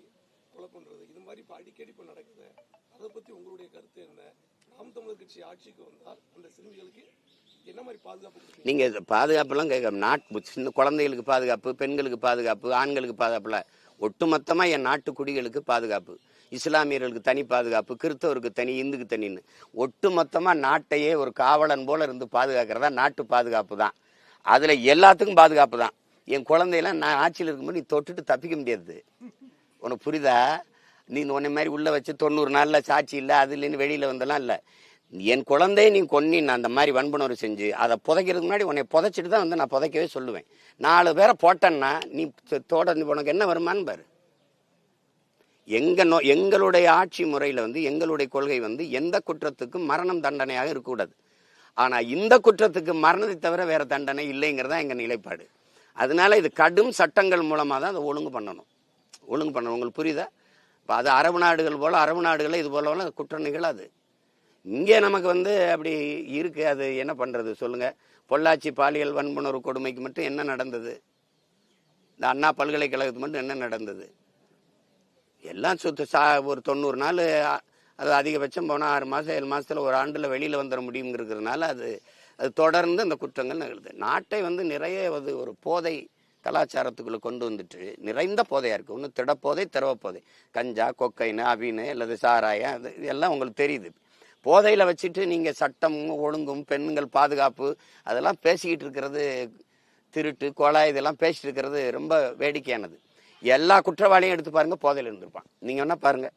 கொலை பண்றது இது மாதிரி அடிக்கடி நடக்குது. அதை பத்தி உங்களுடைய கருத்து என்ன? நாம் தமிழர் கட்சி ஆட்சிக்கு வந்தால் அந்த சிறுமிகளுக்கு என்ன மாதிரி பாதுகாப்பு? நீங்க பாதுகாப்புலாம் கேட்க, சின்ன குழந்தைகளுக்கு பாதுகாப்பு, பெண்களுக்கு பாதுகாப்பு, ஆண்களுக்கு பாதுகாப்புல ஒட்டுமொத்தமா என் நாட்டு குடிகளுக்கு பாதுகாப்பு, இஸ்லாமியர்களுக்கு தனி பாதுகாப்பு, கிறிஸ்தவருக்கு தனி, இந்துக்கு தனின்னு ஒட்டுமொத்தமா நாட்டையே ஒரு காவலன் போல இருந்து பாதுகாக்கிறதா நாட்டு பாதுகாப்பு தான். அதுல எல்லாத்துக்கும் பாதுகாப்பு தான். என் குழந்தையெல்லாம் நான் ஆட்சியில் இருக்கும்போது நீ தொட்டுட்டு தப்பிக்க முடியாது. உனக்கு புரியுதா? நீ உன்னை மாதிரி உள்ள வச்சு 90 நாள்ல சாட்சி இல்லை, அது இல்லைன்னு வெளியில வந்தெல்லாம் இல்லை. என் குழந்தைய நீ கொன்னின்னு அந்த மாதிரி வன்புணர்வு செஞ்சு அதை புதைக்கிறதுக்கு முன்னாடி உன்னை புதைச்சிட்டு தான் வந்து நான் புதைக்கவே சொல்லுவேன். 4 பேரை போட்டேன்னா நீ தொடர்ந்து உனக்கு என்ன வருமானு பாரு. எங்களுடைய ஆட்சி முறையில வந்து எங்களுடைய கொள்கை வந்து எந்த குற்றத்துக்கும் மரணம் தண்டனையாக இருக்கக்கூடாது. ஆனா இந்த குற்றத்துக்கு மரணத்தை தவிர வேற தண்டனை இல்லைங்கிறதா எங்க நிலைப்பாடு. அதனால இது கடும் சட்டங்கள் மூலமா தான் அதை ஒழுங்கு பண்ணணும். உங்களுக்கு புரியுதா? இப்போ அது அரபு நாடுகள் போல, அரபு நாடுகளில் இது போல குற்ற நிகழாது. இங்கே நமக்கு வந்து அப்படி இருக்கு. அது என்ன பண்றது சொல்லுங்க? பொள்ளாச்சி பாலியல் வன்புணர்வு கொடுமைக்கு மட்டும் என்ன நடந்தது? இந்த அண்ணா பல்கலைக்கழகத்துக்கு மட்டும் என்ன நடந்தது? எல்லாம் ஒரு 90 நாள், அது அதிகபட்சம் போனால் 6 மாதம் 7 மாதத்தில் ஒரு ஆண்டில் வெளியில் வந்துட முடியுங்கிறதுனால அது தொடர்ந்து அந்த குற்றங்கள் நிகழுது. நாட்டை வந்து நிறைய ஒரு போதை கலாச்சாரத்துக்குள்ள கொண்டு வந்துட்டு நிறைந்த போதையா இருக்கு. ஒன்று திடப்போதை, திரவப்போதை, கஞ்சா, கொக்கைனு, அபின்னு அல்லது சாராயம், அது இதெல்லாம் உங்களுக்கு தெரியுது. போதையில வச்சுட்டு நீங்க சட்டம் ஒழுங்கும், பெண்கள் பாதுகாப்பு அதெல்லாம் பேசிக்கிட்டு இருக்கிறது, திருட்டு கொலை இதெல்லாம் பேசிட்டு இருக்கிறது ரொம்ப வேடிக்கையானது. எல்லா குற்றவாளியும் எடுத்து பாருங்க, போதையில இருந்திருப்பான். நீங்க என்ன பாருங்க.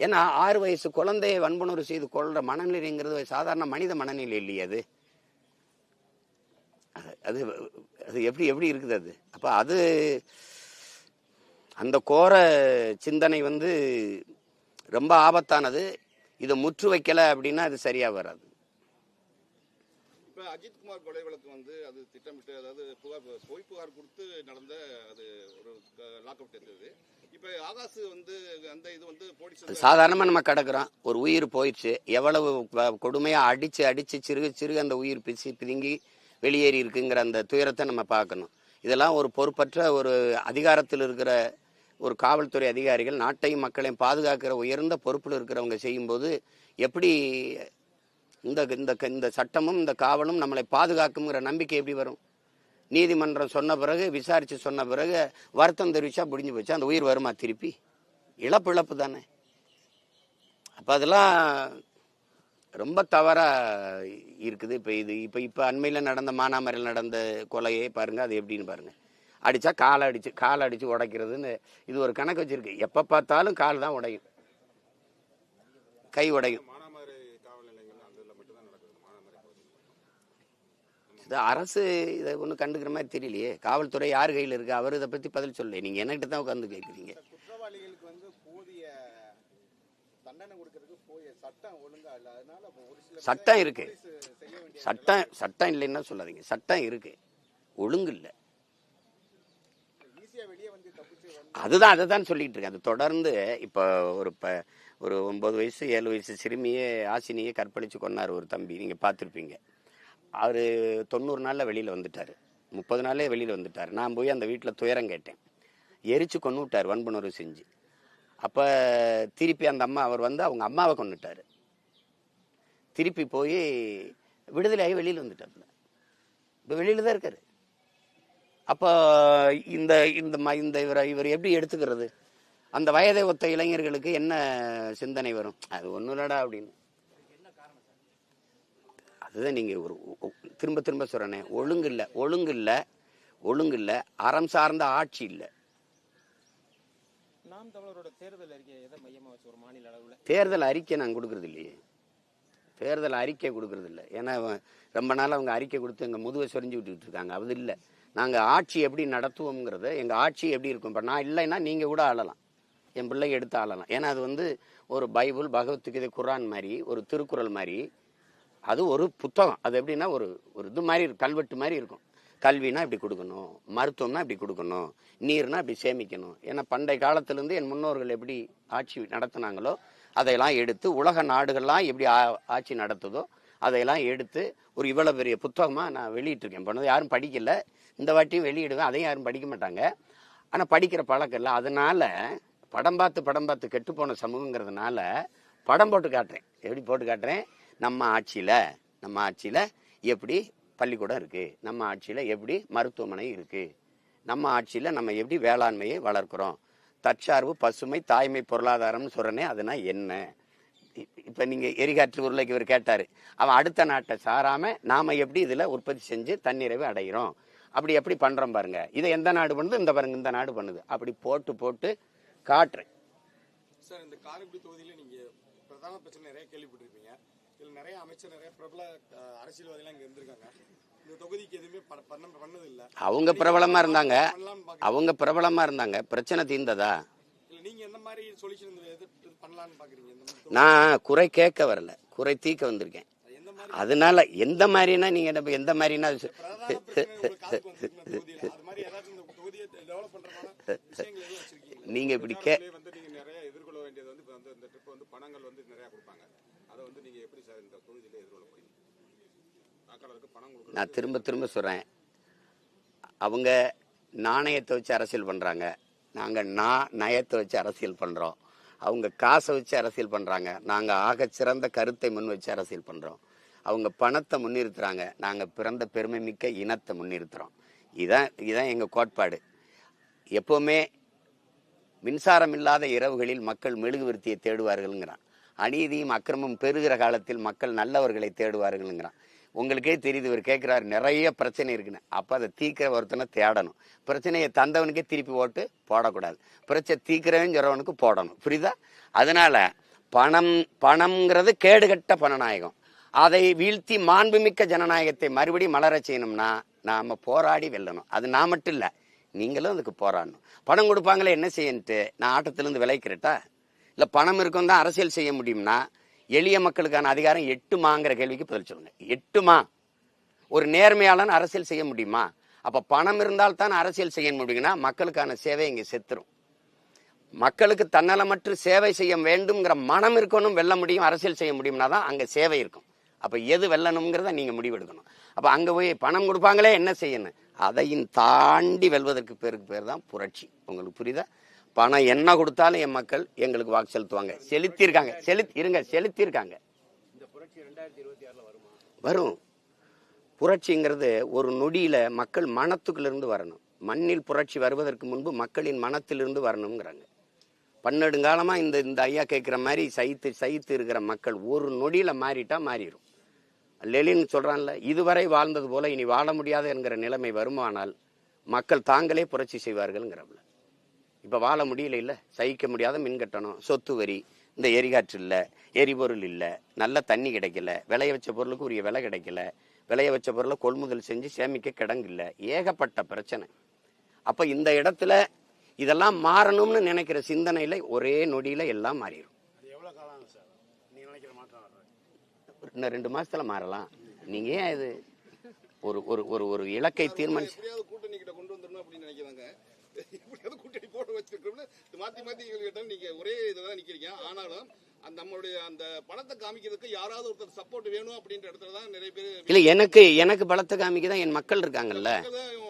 ஏன்னா 6 வயசு குழந்தையை வன்புணர்வு செய்து கொள்ற மனநிலைங்கிறது சாதாரண மனித மனநிலை இல்லையே. அது அது எப்படி இருக்குது அது? அப்ப அது அந்த கோர சிந்தனை வந்து ரொம்ப ஆபத்தானது. இதை முற்று வைக்கல அப்படின்னா அது சரியா வராது. இப்ப அஜித்குமார் கொலை வழக்கு வந்து அது திட்டமிட்டு, அதாவது பொய் புகார் கொடுத்து நடந்த அது ஒரு லாக்அப் எடுத்தது. இப்ப ஆகாசு வந்து அந்த இது வந்து போலீஸ் சாதாரணமா நம்ம கிடக்குறோம். ஒரு உயிர் போயிடுச்சு, எவ்வளவு கொடுமையா அடிச்சு சிறுக அந்த உயிர் பிதுங்கி வெளியேறி இருக்குங்கிற அந்த துயரத்தை நம்ம பார்க்கணும். இதெல்லாம் ஒரு பொறுப்பற்ற ஒரு அதிகாரத்தில் இருக்கிற ஒரு காவல்துறை அதிகாரிகள் நாட்டையும் மக்களையும் பாதுகாக்கிற உயர்ந்த பொறுப்பில் இருக்கிறவங்க செய்யும்போது எப்படி இந்த சட்டமும் இந்த காவலும் நம்மளை பாதுகாக்குங்கிற நம்பிக்கை எப்படி வரும்? நீதிமன்றம் சொன்ன பிறகு, விசாரிச்சு சொன்ன பிறகு வருத்தம் தெரிவிச்சா முடிஞ்சு போச்சு. அந்த உயிர் வருமா திருப்பி? இழப்பு தானே. அப்ப அதெல்லாம் ரொம்ப தவறா இருக்குது. இப்ப அண்மையில நடந்த மானாமரில் நடந்த கொலையே பாருங்க, அது எப்படின்னு பாருங்க. அடித்தா காலை அடித்து உடைக்கிறதுன்னு இது ஒரு கணக்கு வச்சுருக்கு. எப்போ பார்த்தாலும் கால் தான் உடையும், கை உடையும். இது அரசு இதை ஒன்றும் கண்டுக்கிற மாதிரி தெரியலையே. காவல்துறை யார் கையில் இருக்குது? அவர் இதை பற்றி பதில் சொல்ல. நீங்கள் என்கிட்ட தான் உட்காந்து கேட்குறீங்க. குற்றவாளிகளுக்கு வந்து போதிய தண்டனை கொடுக்கறதுக்கு போதிய சட்டம் ஒழுங்கா இல்லை. அதனால ஒரு சில சட்டம் இருக்கு, செய்ய வேண்டிய சட்டம் இல்லைன்னா சொல்லாதீங்க. சட்டம் இருக்கு, ஒழுங்கு இல்லை. ஈஸியா வெளியே வந்து தப்பிச்சு வந்து அதுதான் அதை தான் சொல்லிட்டு இருக்கேன். அது தொடர்ந்து இப்போ ஒரு 9 வயசு 7 வயசு சிறுமியே ஆசினியே கற்பழிச்சு கொண்டார் ஒரு தம்பி. நீங்கள் பார்த்துருப்பீங்க. அவர் 90 நாளில் வெளியில் வந்துட்டார், 30 நாளே வெளியில் வந்துட்டார். நான் போய் அந்த வீட்டில் துயரம் கேட்டேன். எரிச்சு கொண்டு விட்டார், வன்புணர்வு செஞ்சு. அப்போ திருப்பி அந்த அம்மா அவர் வந்து அவங்க அம்மாவை கொண்டுட்டார். திருப்பி போய் விடுதலையாகி வெளியில் வந்துட்டார். இப்போ வெளியில் தான் இருக்காரு. அப்போ இந்த இந்த இந்த இவர் எப்படி எடுத்துக்கிறது? அந்த வயதை ஒத்த இளைஞர்களுக்கு என்ன சிந்தனை வரும்? அது ஒன்றும் இல்லடா அப்படின்னு. அதுதான் நீங்கள் திரும்ப திரும்ப சொல்கிறேனே, ஒழுங்கு இல்லை, அறம் சார்ந்த ஆட்சி இல்லை. நாம் தமிழரோட தேர்தல் அறிக்கை எதை மையமாக வச்சு ஒரு மாநில அளவில் தேர்தல் அறிக்கை நாங்கள் கொடுக்கறது இல்லையே. தேர்தல் அறிக்கை கொடுக்கறது இல்லை. ஏன்னா ரொம்ப நாள் அவங்க அறிக்கை கொடுத்து எங்கள் முதுவை சொரிஞ்சு விட்டுக்கிட்டு இருக்காங்க. அது இல்லை. நாங்கள் ஆட்சி எப்படி நடத்துவோங்கிறத, எங்கள் ஆட்சி எப்படி இருக்கும். இப்போ நான் இல்லைன்னா நீங்கள் கூட ஆளலாம், என் பிள்ளைங்க எடுத்து ஆளலாம். ஏன்னா அது வந்து ஒரு பைபிள், பகவத்கீதை, குரான் மாதிரி, ஒரு திருக்குறள் மாதிரி. அது ஒரு புத்தகம். அது எப்படின்னா ஒரு இது மாதிரி கல்வெட்டு மாதிரி இருக்கும். கல்வினா இப்படி கொடுக்கணும், மருத்துவம்னா இப்படி கொடுக்கணும், நீர்னா இப்படி சேமிக்கணும். ஏன்னா பண்டைய காலத்திலேருந்து என் முன்னோர்கள் எப்படி ஆட்சி நடத்தினாங்களோ அதையெல்லாம் எடுத்து, உலக நாடுகள்லாம் எப்படி ஆட்சி நடத்துதோ அதையெல்லாம் எடுத்து ஒரு இவ்வளோ பெரிய புத்தகமாக நான் வெளியிட்டிருக்கேன். பண்ணது யாரும் படிக்கல, இந்த வாட்டியும் வெளியிடுவேன். அதையும் யாரும் படிக்க மாட்டாங்க. ஆனால் படிக்கிற பழக்கம் இல்லை. அதனால படம் பார்த்து கெட்டுப்போன சமூகங்கிறதுனால படம் போட்டு காட்டுறேன். எப்படி போட்டு காட்டுறேன்? நம்ம ஆட்சியில் எப்படி பள்ளிக்கூடம் இருக்குது, நம்ம ஆட்சியில் எப்படி மருத்துவமனை இருக்குது, நம்ம ஆட்சியில் நம்ம எப்படி வேளாண்மையை வளர்க்குறோம், தற்சார்பு, பசுமை, தாய்மை, பொருளாதாரம்னு சொல்கிறனே. அதுனா என்ன? இப்போ நீங்கள் எரிகாற்று உருளைக்கு இவர் கேட்டார். அவன் அடுத்த நாட்டை சாராமல் நாம் எப்படி இதில் உற்பத்தி செஞ்சு தன்னிறைவு அடைகிறோம், அப்படி எப்படி பண்ணுறோம் பாருங்க. இதை எந்த நாடு பண்ணுது? இந்த பாருங்க, இந்த நாடு பண்ணுது. அப்படி போட்டு காட்டுறேன். சார், இந்த காரைக்குடி தொகுதியில் நீங்கள் பிரதான பிரச்சனை நிறைய கேள்விப்பட்டிருப்பீங்க. இதில் நிறைய அமைச்சர், நிறைய பிரபல அரசியல்வாதிகள் இங்கே இருந்திருக்காங்க. இந்த தொகுதிக்கு எதுவுமே பண்ணது இல்லை. அவங்க பிரபலமாக இருந்தாங்க. பிரச்சனை தீர்ந்ததா? இல்லை, நீங்கள் எந்த மாதிரி சொல்யூஷன் பண்ணலான்னு பார்க்குறீங்க? நான் குறை கேட்க வரல, குறை தீர்க்க வந்திருக்கேன். அதனால எந்த மாதிரினா நீங்க எந்த மாதிரினா நீங்க இப்படி நிறைய எதிர்கொள்ள வேண்டியது வந்து இந்த ட்ரிப் வந்து பணங்கள் வந்து நிறைய கொடுப்பாங்க. அதை வந்து நீங்க எப்படி சார் இந்த தொகுதியில எதிர்கொள்ள போறீங்க? வாக்காளருக்கு பணம் கொடுக்க நான் திரும்ப சொல்றேன். அவங்க நாணயத்தை வச்சு அரசியல் பண்றாங்க, நாங்க நயத்தை வச்சு அரசியல் பண்றோம். அவங்க காசை வச்சு அரசியல் பண்றாங்க, நாங்க ஆக சிறந்த கருத்தை முன் வச்சு அரசியல் பண்றோம். அவங்க பணத்தை முன்னிறுத்துறாங்க, நாங்க பிறந்த பெருமை மிக்க இனத்தை முன்னிறுத்துறோம். இதான் எங்க கோட்பாடு. எப்பவுமே மின்சாரம் இல்லாத இரவுகளில் மக்கள் மெழுகுவர்த்தியை தேடுவார்கள்ங்கிறான். அநீதியும் அக்கிரமும் பெருகிற காலத்தில் மக்கள் நல்லவர்களை தேடுவார்கள்ங்கிறான். உங்களுக்கே தெரியுது, இவர் கேட்கிறாரு நிறைய பிரச்சனை இருக்குன்னு. அப்ப அதை தீக்கிற ஒருத்தனை தேடணும். பிரச்சனையை தந்தவனுக்கே திருப்பி ஓட்டு போடக்கூடாது, பிரச்சனை தீக்கிறவன் சொல்றவனுக்கு போடணும். புரியுதா? அதனால பணம்ங்கிறது கேடுகட்ட பணநாயகம். அதை வீழ்த்தி மாண்புமிக்க ஜனநாயகத்தை மறுபடியும் மலர செய்யணும்னா நாம போராடி வெல்லணும். அது நான் மட்டும் இல்லை, நீங்களும் அதுக்கு போராடணும். பணம் கொடுப்பாங்களே என்ன செய்யன்ட்டு நான் ஆட்டத்திலிருந்து விளைக்கிறட்டா? இல்லை பணம் இருக்கும் தான் அரசியல் செய்ய முடியும்னா எளிய மக்களுக்கான அதிகாரம் 8மாங்கிற கேள்விக்கு பதில் சொல்லுங்க. 8மா? ஒரு நேர்மையாளன் அரசியல் செய்ய முடியுமா? அப்ப பணம் இருந்தால் தான் அரசியல் செய்ய முடியுங்கன்னா மக்களுக்கான சேவை இங்கே செத்துரும். மக்களுக்கு தன்னலமற்று சேவை செய்ய வேண்டும்ங்கிற மனம் இருக்கணும், வெல்ல முடியும், அரசியல் செய்ய முடியும்னா தான் அங்கே சேவை இருக்கும். அப்போ எது வெல்லணுங்கிறத நீங்கள் முடிவெடுக்கணும். அப்போ அங்கே போய் பணம் கொடுப்பாங்களே என்ன செய்யணும், அதையும் தாண்டி வெல்வதற்கு பேர் தான் புரட்சி. உங்களுக்கு புரியுதா? பணம் என்ன கொடுத்தாலும் என் மக்கள் எங்களுக்கு வாக்கு செலுத்துவாங்க. செலுத்தியிருக்காங்க. வரும். புரட்சிங்கிறது ஒரு நொடியில மக்கள் மனத்துக்குள்ளிருந்து வரணும். மண்ணில் புரட்சி வருவதற்கு முன்பு மக்களின் மனத்திலிருந்து வரணுங்கிறாங்க. பன்னெடுங்காலமா இந்த ஐயா கேட்கிற மாதிரி சகித்து இருக்கிற மக்கள் ஒரு நொடியில மாறிட்டா மாறிடும். லெனின் சொல்றான்ல, இதுவரை வாழ்ந்தது போல இனி வாழ முடியாது என்கிற நிலைமை வருமானால் மக்கள் தாங்களே புரட்சி செய்வார்கள்ங்கிறவள. இப்போ வாழ முடியல, இல்லை, சகிக்க முடியாத மின் கட்டணம், சொத்து வரி, இந்த எரிகாற்று இல்லை, எரிபொருள் இல்லை, நல்ல தண்ணி கிடைக்கல, விளைய வச்ச பொருளுக்கு உரிய விலை கிடைக்கல, விளைய வச்ச பொருளை கொள்முதல் செஞ்சு சேமிக்க கிடங்கு இல்லை, ஏகப்பட்ட பிரச்சனை. அப்போ இந்த இடத்துல இதெல்லாம் மாறணும்னு நினைக்கிற சிந்தனையில் ஒரே நொடியில் எல்லாம் மாறிடும். இன்னும் 2 மாசத்துல மாறலாம். நீங்க ஏன் இது ஒரு ஒரு ஒரு ஒரு இலக்கை தீர்மானிச்சு கூட்டணி கிட்ட கொண்டு வந்துடணும் அப்படின்னு நினைக்கிறாங்க. எப்படியாவது கூட்டணி போட வச்சிருக்கோம்னு மாத்தி மாத்தி கேட்டாலும் நீங்க ஒரே இதுதான் நிக்கிறீங்க. ஆனாலும் அந்த நம்மளுடைய அந்த பணத்தை காமிக்கிறதுக்கு யாராவது ஒருத்தர் சப்போர்ட் வேணும் அப்படின்ற இடத்துல தான் நிறைய பேர் இல்ல. எனக்கு பலத்தை காமிக்கதான் என் மக்கள் இருக்காங்கல்ல.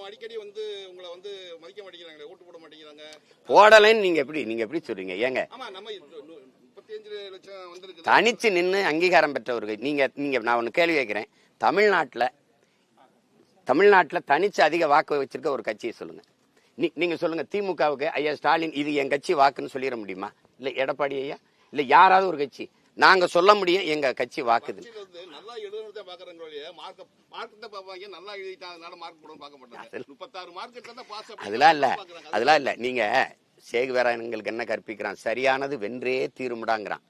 அடிக்கடி வந்து உங்களை வந்து மதிக்க மாட்டேங்கிறாங்க, ஓட்டு போட மாட்டேங்கிறாங்க. போடலைன்னு நீங்க எப்படி சொல்றீங்க? ஏங்க ஆமா, நம்ம 35 லட்சம் வந்திருக்கு. தனிச்சு நின்று அங்கீகாரம் பெற்றவர்கள் நீங்க நான் ஒண்ணு கேள்வி கேட்கிறேன். தமிழ்நாட்டுல தனிச்சு அதிக வாக்கு வச்சிருக்க ஒரு கட்சியை சொல்லுங்க. நீங்க சொல்லுங்க. திமுகவுக்கு ஐயா ஸ்டாலின் இது என் கட்சி வாக்குன்னு சொல்லிட முடியுமா? இல்ல எடப்பாடி ஐயா, இல்ல யாராவது ஒரு கட்சி நாங்க சொல்ல முடியும் எங்க கட்சி வாக்குது. நல்லா எழுதுறத பாக்குறவங்க மார்க்கெட்ட பாப்பாங்க. நல்லா எழுதிட்டாங்கனால மார்க் போட பார்க்க மாட்டாங்க. 36 மார்க்கெட் தான் பாஸ். அதெல்லாம் இல்ல. நீங்க சேகுவேரங்களுக்கு என்ன கற்பிக்கிறான்? சரியானது வென்றே தீருமுடாங்கிறான்.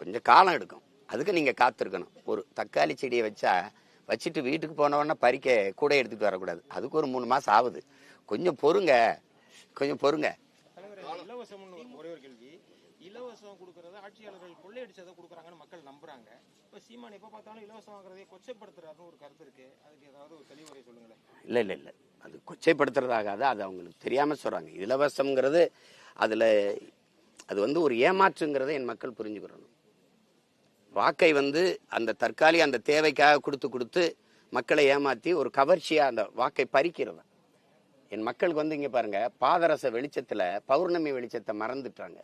கொஞ்சம் காலம் எடுக்கும், அதுக்கு நீங்க காத்திருக்கணும். ஒரு தக்காளி செடியை வச்சுட்டு வீட்டுக்கு போனவொடனே பறிக்க கூட எடுத்துட்டு வரக்கூடாது. அதுக்கு ஒரு 3 மாசம் ஆகுது. கொஞ்சம் பொறுங்க. இலவசம் ஒரே ஒரு கேள்வி. இலவசம் கொடுக்கறத ஆட்சியாளர்கள் கொள்ளையடிச்சதை கொடுக்குறாங்கன்னு மக்கள் நம்புறாங்க. இப்ப சீமான் எப்ப பார்த்தாலும் இலவசம் வாங்குறதை கொச்சைப்படுத்துறாருன்னு ஒரு கருத்து இருக்கு. அதுக்கு ஏதாவது ஒரு தெளிவுரை சொல்லுங்களேன். இல்ல அது கொச்சைப்படுத்துறதாகாது. அது அவங்களுக்கு தெரியாம சொல்றாங்க. இலவசம்ங்கிறது அது ஒரு ஏமாற்றுங்கிறத என் மக்கள் புரிஞ்சுக்கிறணும். வாக்கை அந்த தற்காலிக அந்த தேவைக்காக கொடுத்து மக்களை ஏமாத்தி ஒரு கவர்ச்சியா அந்த வாக்கை பறிக்கிறதா. என் மக்களுக்கு இங்க பாருங்க, பாதரச வெளிச்சத்துல பௌர்ணமி வெளிச்சத்தை மறந்துட்டாங்க.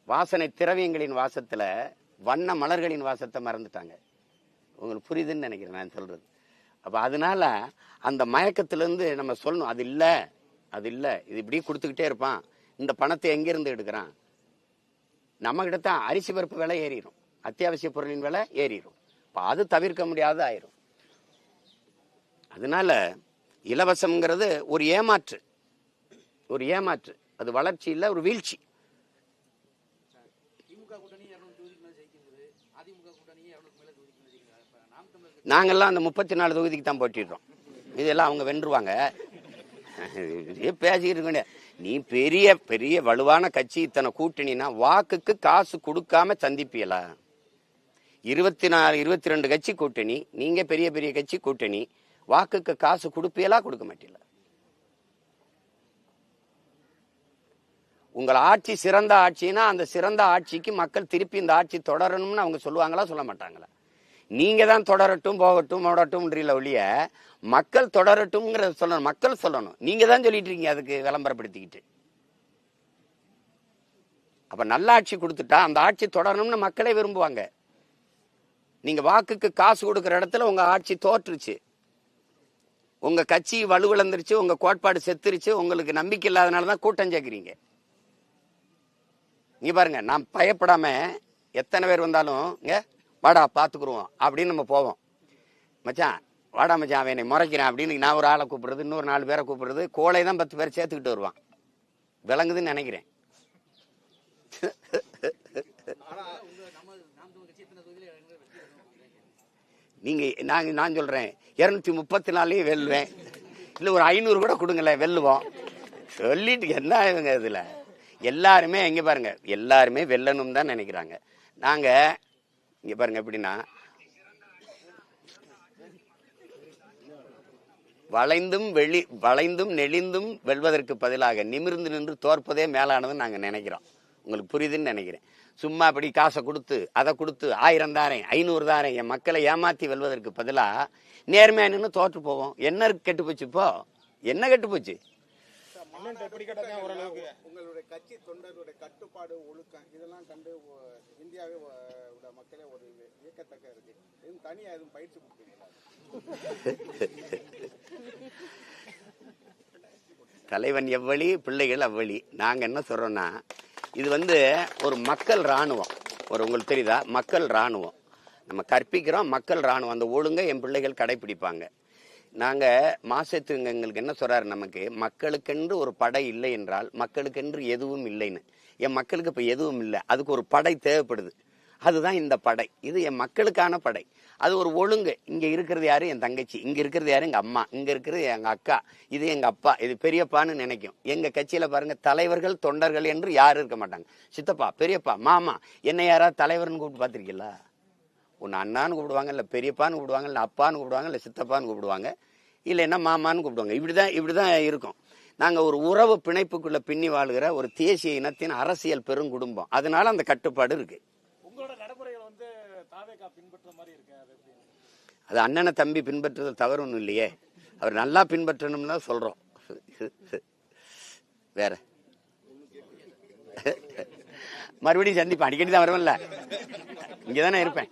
வாசனை திரவியங்களின் வாசத்துல வண்ண மலர்களின் வாசத்தை மறந்துட்டாங்க. உங்களுக்கு புரியுதுன்னு நினைக்கிறேன் நான் சொல்றது. அப்ப அதனால அந்த மயக்கத்திலிருந்து நம்ம சொல்லணும், அது இல்ல இது இப்படி கொடுத்துக்கிட்டே இருப்பான். இந்த பணத்தை எங்கிருந்து எடுக்கிறான்? நம்ம கிட்ட தான் அரிசி பருப்பு விலை ஏறிடும், அத்தியாவசிய பொருளின் விலை ஏறிடும். அது தவிர்க்க முடியாத ஆயிரும். அதனால இலவசம்ங்கிறது ஒரு ஏமாற்று. அது வளர்ச்சி இல்ல, ஒரு வீழ்ச்சி. நாங்கெல்லாம் அந்த 34 தொகுதிக்கு தான் போட்டிடுறோம். இதெல்லாம் அவங்க வென்றுவாங்க. பேசிக்கிட்டு இருக்க. நீ பெரிய பெரிய வலுவான கட்சி, இத்தனை கூட்டணினா வாக்குக்கு காசு கொடுக்காம சந்திப்பியலா? 22 கட்சி கூட்டணி, நீங்க பெரிய பெரிய கட்சி கூட்டணி, வாக்குக்கு காசு கொடுப்பியலா? கொடுக்க மாட்டீங்களா? உங்கள் ஆட்சி சிறந்த ஆட்சினா அந்த சிறந்த ஆட்சிக்கு மக்கள் திருப்பி இந்த ஆட்சி தொடரணும்னு அவங்க சொல்லுவாங்களா, சொல்ல மாட்டாங்களா? நீங்க தான் தொடரட்டும் போகட்டும் ஒழிய மக்கள் தொடரட்டும்ங்கிறத சொல்லணும். மக்கள் சொல்லணும். நீங்க தான் சொல்லிட்டு இருக்கீங்க அதுக்கு விளம்பரப்படுத்திக்கிட்டு. அப்ப நல்ல ஆட்சி கொடுத்துட்டா அந்த ஆட்சி தொடரணும்னு மக்களே விரும்புவாங்க. நீங்க வாக்குக்கு காசு கொடுக்கிற இடத்துல உங்க ஆட்சி தோற்றுச்சு, உங்க கட்சி வலுவிழந்துருச்சு, உங்க கோட்பாடு செத்துருச்சு, உங்களுக்கு நம்பிக்கை இல்லாதனாலதான் கூட்டம் சேர்க்கிறீங்க. நீங்க பாருங்க, நான் பயப்படாம எத்தனை பேர் வந்தாலும் வாடா பாத்துக்குருவோம் அப்படின்னு நம்ம போவோம். மச்சான் வாடா மச்சான், அவன் என்னை முறைக்கிறான் அப்படின்னு நான் ஒரு ஆளை கூப்பிடுறது, இன்னொரு 4 பேரை கூப்பிடுறது, கோளை தான் 10 பேரை சேர்த்துக்கிட்டு வருவான். விளங்குதுன்னு நினைக்கிறேன். நான் சொல்றேன் 234 வெல்லுவேன், இல்ல ஒரு 500 கூட கொடுங்களேன், வெல்லுவோம் சொல்லிட்டு என்ன இவங்க இதுல எல்லாருமே இங்க பாருங்க, எல்லாருமே வெல்லணும் தான் நினைக்கிறாங்க. நாங்க இங்க பாருங்க எப்படின்னா, வளைந்தும் நெளிந்தும் வெல்வதற்கு பதிலாக நிமிர்ந்து நின்று தோற்பதே மேலானதுன்னு நாங்க நினைக்கிறோம். உங்களுக்கு புரியுதுன்னு நினைக்கிறேன். சும்மா அப்படி காசை கொடுத்து அதை கொடுத்து 1000 தாரேன் 500 தாரேன் என் மக்களை ஏமாத்தி வெல்வதற்கு பதிலா நேர்மையா நின்று தோற்று போவோம். என்ன கெட்டு போச்சு? இப்போ என்ன கெட்டு போச்சு? உங்களுடைய கட்சி தொண்டர்களுடைய கட்டுப்பாடு, ஒழுக்கம் இதெல்லாம் கண்டு இந்தியாவே மக்களே ஒரு இயக்கத்தக்க இருக்கு. எதுவும் தனியா எதுவும் பயிற்சி கொடுப்பீங்களா? தலைவன் எவ்வளி, பிள்ளைகள் அவ்வளி. நாங்க என்ன சொல்றோம்னா, இது ஒரு மக்கள் இராணுவம். உங்களுக்கு தெரியுதா? மக்கள் இராணுவம் நம்ம கற்பிக்கிறோம். மக்கள் இராணுவம் அந்த ஒழுங்கை என் பிள்ளைகள் கடைபிடிப்பாங்க. நாங்க மாசத்துக்கு எங்களுக்கு என்ன சொல்றாரு, நமக்கு மக்களுக்கென்று ஒரு படை இல்லை என்றால் மக்களுக்கென்று எதுவும் இல்லைன்னு. என் மக்களுக்கு இப்ப எதுவும் இல்லை, அதுக்கு ஒரு படை தேவைப்படுது. அதுதான் இந்த படை. இது என் மக்களுக்கான படை. அது ஒரு ஒழுங்கு. இங்க இருக்கிறது யாரு, என் தங்கச்சி. இங்க இருக்கிறது யாரு, எங்க அம்மா. இங்க இருக்கிறது எங்க அக்கா. இது எங்க அப்பா, இது பெரியப்பான்னு நினைக்கும். எங்க கட்சியில பாருங்க, தலைவர்கள் தொண்டர்கள் என்று யாரும் இருக்க மாட்டாங்க. சித்தப்பா, பெரியப்பா, மாமா. என்ன யாராவது தலைவர்னு கூப்பிட்டு பார்த்திருக்கீங்களா? ஒன்னு அண்ணான்னு கூப்பிடுவாங்க, இல்ல பெரியப்பான்னு கூப்பிடுவாங்க, இல்ல அப்பான்னு கூப்பிடுவாங்க, இல்ல சித்தப்பான்னு கூப்பிடுவாங்க, இல்லைன்னா மாமான்னு கூப்பிடுவாங்க. இப்படிதான் இருக்கும். நாங்க ஒரு உறவு பிணைப்புக்குள்ள பின்னி வாழ்கிற ஒரு தேசிய இனத்தின் அரசியல் பெருங்குடும்பம். அதனால அந்த கட்டுப்பாடு இருக்கு. உங்களோட நடைமுறைகள் வந்து தாவேகா பின்பற்ற மாதிரி இருக்கு. அது அண்ணனை தம்பி பின்பற்றுறது தவறு ஒன்றும் இல்லையே. அவர் நல்லா பின்பற்றணும்னு தான் சொல்றோம். வேற மறுபடியும் சந்திப்பேன். அடிக்கடி தான் வருவேன்ல, இங்கதானே இருப்பேன்.